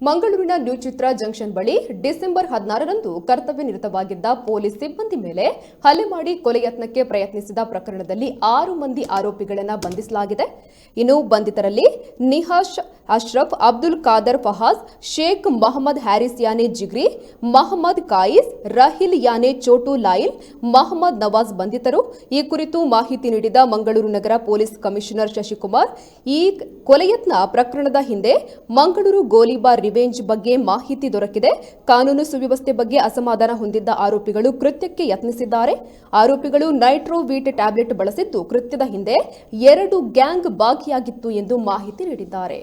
ಮಂಗಳೂರಿನ ನ್ಯೂ ಚಿತ್ರ ಜಂಕ್ಷನ್ ಬಳಿ ಡಿಸೆಂಬರ್ 16ರಂದು ಕರ್ತವ್ಯ ನಿರತವಾಗಿದ್ದ ಪೊಲೀಸ್ ಸಿಬ್ಬಂದಿ ಮೇಲೆ ಹಲ್ಲೆ ಮಾಡಿ ಕೊಲೆ ಯತ್ನಕ್ಕೆ ಪ್ರಯತ್ನಿಸಿದ ಪ್ರಕರಣದಲ್ಲಿ 6 ಮಂದಿ ಆರೋಪಿಗಳನ್ನು ಬಂಧಿಸಲಾಗಿದೆ. ಇನ್ನು ಬಂಧಿತರಲ್ಲಿ ನಿಹಾಶ್ ಅಶ್ರಫ್, ಅಬ್ದುಲ್ ಖಾದರ್ ಫಹಾಜ್, ಶೇಖ್ ಮೊಹಮ್ಮದ್ ಹ್ಯಾರಿಸ್ ಯಾನೆ ಜಿಗ್ರಿ, ಮಹಮ್ಮದ್ ಕಾಯಿಸ್, ರಹಿಲ್ ಯಾನೆ ಚೋಟು ಲಾಯಿಲ್, ಮಹಮ್ಮದ್ ನವಾಜ್ ಬಂಧಿತರು. ಈ ಕುರಿತು ಮಾಹಿತಿ ನೀಡಿದ ಮಂಗಳೂರು ನಗರ ಪೊಲೀಸ್ ಕಮಿಷನರ್ ಶಶಿಕುಮಾರ್, ಈ ಕೊಲೆಯತ್ನ ಪ್ರಕರಣದ ಹಿಂದೆ ಮಂಗಳೂರು ಗೋಲಿಬಾರ್ ರಿವೆಂಜ್ ಬಗ್ಗೆ ಮಾಹಿತಿ ದೊರಕಿದೆ. ಕಾನೂನು ಸುವ್ಯವಸ್ಥೆ ಬಗ್ಗೆ ಅಸಮಾಧಾನ ಹೊಂದಿದ್ದ ಆರೋಪಿಗಳು ಕೃತ್ಯಕ್ಕೆ ಯತ್ನಿಸಿದ್ದಾರೆ. ಆರೋಪಿಗಳು ನೈಟ್ರೋವೀಟ್ ಟ್ಯಾಬ್ಲೆಟ್ ಬಳಸಿದ್ದು ಕೃತ್ಯದ ಹಿಂದೆ 2 ಗ್ಯಾಂಗ್ ಭಾಗಿಯಾಗಿತ್ತು ಎಂದು ಮಾಹಿತಿ ನೀಡಿದ್ದಾರೆ.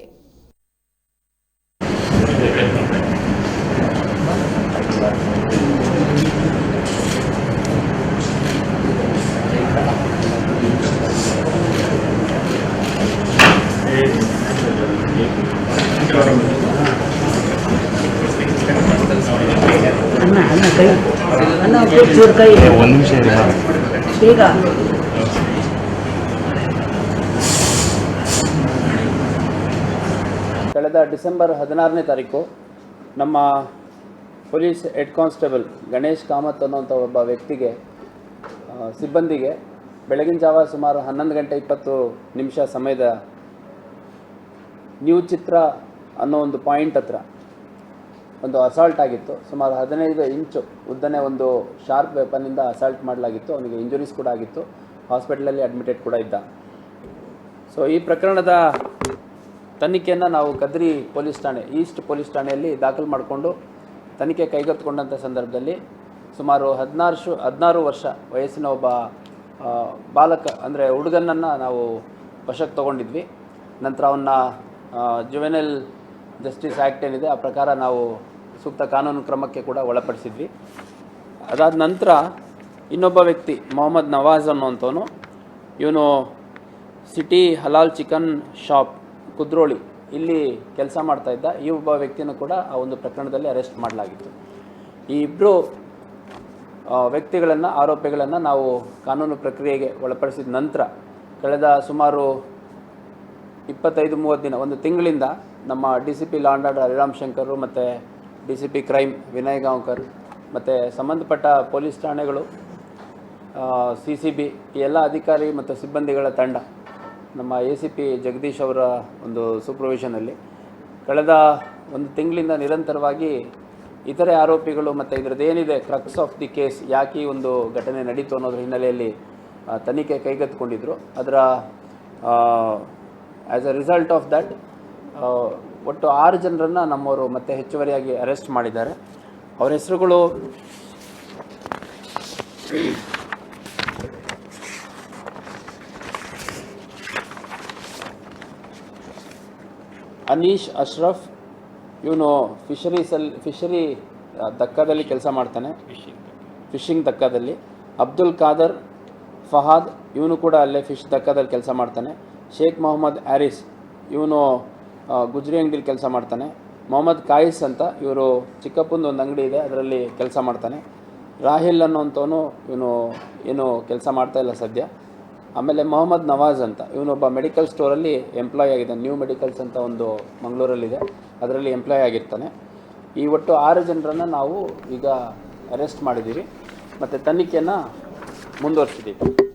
ಕಳೆದ ಡಿಸೆಂಬರ್ 16ನೇ ತಾರೀಕು ನಮ್ಮ police head constable Ganesh Kamath ಅನ್ನುವಂಥ ಒಬ್ಬ ವ್ಯಕ್ತಿಗೆ ಸಿಬ್ಬಂದಿಗೆ ಬೆಳಗಿನ ಜಾವ ಸುಮಾರು 11:20 ಸಮಯದ ನ್ಯೂ ಚಿತ್ರ ಅನ್ನೋ ಒಂದು ಪಾಯಿಂಟ್ ಹತ್ರ ಒಂದು ಅಸಾಲ್ಟ್ ಆಗಿತ್ತು. ಸುಮಾರು 15 ಇಂಚು ಉದ್ದನೇ ಒಂದು ಶಾರ್ಪ್ ವೆಪನ್ನಿಂದ ಅಸಾಲ್ಟ್ ಮಾಡಲಾಗಿತ್ತು. ಅವನಿಗೆ ಇಂಜುರೀಸ್ ಕೂಡ ಆಗಿತ್ತು. ಹಾಸ್ಪಿಟಲಲ್ಲಿ ಅಡ್ಮಿಟೆಡ್ ಕೂಡ ಇದ್ದ. ಸೊ ಈ ಪ್ರಕರಣದ ತನಿಖೆಯನ್ನು ನಾವು ಕದ್ರಿ ಪೊಲೀಸ್ ಠಾಣೆ, ಈಸ್ಟ್ ಪೊಲೀಸ್ ಠಾಣೆಯಲ್ಲಿ ದಾಖಲು ಮಾಡಿಕೊಂಡು ತನಿಖೆ ಕೈಗೆತ್ತಿಕೊಂಡಂಥ ಸಂದರ್ಭದಲ್ಲಿ ಸುಮಾರು 16 ವರ್ಷ ವಯಸ್ಸಿನ ಒಬ್ಬ ಬಾಲಕ ಅಂದರೆ ಹುಡುಗನನ್ನು ನಾವು ವಶಕ್ಕೆ ತೊಗೊಂಡಿದ್ವಿ. ನಂತರ ಅವನ್ನ ಜುವೆನೈಲ್ ಜಸ್ಟಿಸ್ ಆ್ಯಕ್ಟ್ ಏನಿದೆ ಆ ಪ್ರಕಾರ ನಾವು ಸೂಕ್ತ ಕಾನೂನು ಕ್ರಮಕ್ಕೆ ಕೂಡ ಒಳಪಡಿಸಿದ್ವಿ. ಅದಾದ ನಂತರ ಇನ್ನೊಬ್ಬ ವ್ಯಕ್ತಿ ಮೊಹಮ್ಮದ್ ನವಾಜ್ ಅನ್ನುವಂಥವನು, ಇವನು ಸಿಟಿ ಹಲಾಲ್ ಚಿಕನ್ ಶಾಪ್ ಕುದ್ರೋಳಿ ಇಲ್ಲಿ ಕೆಲಸ ಮಾಡ್ತಾಯಿದ್ದ. ಈ ಒಬ್ಬ ವ್ಯಕ್ತಿಯನ್ನು ಕೂಡ ಆ ಒಂದು ಪ್ರಕರಣದಲ್ಲಿ ಅರೆಸ್ಟ್ ಮಾಡಲಾಗಿತ್ತು. ಈ ಇಬ್ಬರು ವ್ಯಕ್ತಿಗಳನ್ನು, ಆರೋಪಿಗಳನ್ನು ನಾವು ಕಾನೂನು ಪ್ರಕ್ರಿಯೆಗೆ ಒಳಪಡಿಸಿದ ನಂತರ ಕಳೆದ ಸುಮಾರು 25-30 ದಿನ, ಒಂದು ತಿಂಗಳಿಂದ ನಮ್ಮ DCP law and order Hariram Shankar ಮತ್ತು DCP ಕ್ರೈಮ್ ವಿನಯ್ ಗಾಂವ್ಕರ್ ಮತ್ತು ಸಂಬಂಧಪಟ್ಟ ಪೊಲೀಸ್ ಠಾಣೆಗಳು, CCB ಈ ಎಲ್ಲ ಅಧಿಕಾರಿ ಮತ್ತು ಸಿಬ್ಬಂದಿಗಳ ತಂಡ ನಮ್ಮ ACP ಜಗದೀಶ್ ಅವರ ಒಂದು ಸೂಪರ್ವಿಷನಲ್ಲಿ ಕಳೆದ ಒಂದು ತಿಂಗಳಿಂದ ನಿರಂತರವಾಗಿ ಇತರೆ ಆರೋಪಿಗಳು ಮತ್ತು ಇದರದ್ದೇನಿದೆ ಕ್ರಕ್ಸ್ ಆಫ್ ದಿ ಕೇಸ್, ಯಾಕೆ ಈ ಒಂದು ಘಟನೆ ನಡೀತು ಅನ್ನೋದ್ರ ಹಿನ್ನೆಲೆಯಲ್ಲಿ ತನಿಖೆ ಕೈಗೆತ್ತಿಕೊಂಡಿದ್ರು. ಅದರ as a result of that ಒಟ್ಟು 6 ಜನರನ್ನು ನಮ್ಮವರು ಮತ್ತೆ ಹೆಚ್ಚುವರಿಯಾಗಿ ಅರೆಸ್ಟ್ ಮಾಡಿದ್ದಾರೆ. ಅವರ ಹೆಸರುಗಳು ಅನೀಶ್ ಅಶ್ರಫ್, ಇವನು ಫಿಶರಿ ದಕ್ಕಾದಲ್ಲಿ ಕೆಲಸ ಮಾಡ್ತಾನೆ, ಫಿಶಿಂಗ್ ದಕ್ಕಾದಲ್ಲಿ. ಅಬ್ದುಲ್ ಖಾದರ್ ಫಹಾದ್, ಇವನು ಕೂಡ ಅಲ್ಲೇ ಫಿಶ್ ದಕ್ಕಾದಲ್ಲಿ ಕೆಲಸ ಮಾಡ್ತಾನೆ. ಶೇಖ್ ಮೊಹಮ್ಮದ್ ಹ್ಯಾರಿಸ್, ಇವನು ಗುಜ್ರಿ ಅಂಗಡಿಲಿ ಕೆಲಸ ಮಾಡ್ತಾನೆ. ಮೊಹಮ್ಮದ್ ಕಾಯಿಸ್ ಅಂತ, ಇವರು ಚಿಕ್ಕಪ್ಪಂದು ಒಂದು ಅಂಗಡಿ ಇದೆ, ಅದರಲ್ಲಿ ಕೆಲಸ ಮಾಡ್ತಾನೆ. ರಾಹಿಲ್ ಅನ್ನೋಂಥವನು, ಇವನು ಏನು ಕೆಲಸ ಮಾಡ್ತಾಯಿಲ್ಲ ಸದ್ಯ. ಆಮೇಲೆ ಮೊಹಮ್ಮದ್ ನವಾಜ್ ಅಂತ, ಇವನೊಬ್ಬ ಮೆಡಿಕಲ್ ಸ್ಟೋರಲ್ಲಿ ಎಂಪ್ಲಾಯ್ ಆಗಿದ್ದಾನೆ. ನ್ಯೂ ಮೆಡಿಕಲ್ಸ್ ಅಂತ ಒಂದು ಮಂಗಳೂರಲ್ಲಿದೆ, ಅದರಲ್ಲಿ ಎಂಪ್ಲಾಯ್ ಆಗಿರ್ತಾನೆ. ಈ ಒಟ್ಟು 6 ಜನರನ್ನು ನಾವು ಈಗ ಅರೆಸ್ಟ್ ಮಾಡಿದ್ದೀವಿ ಮತ್ತು ತನಿಖೆಯನ್ನು ಮುಂದುವರಿಸಿದ್ದೀವಿ.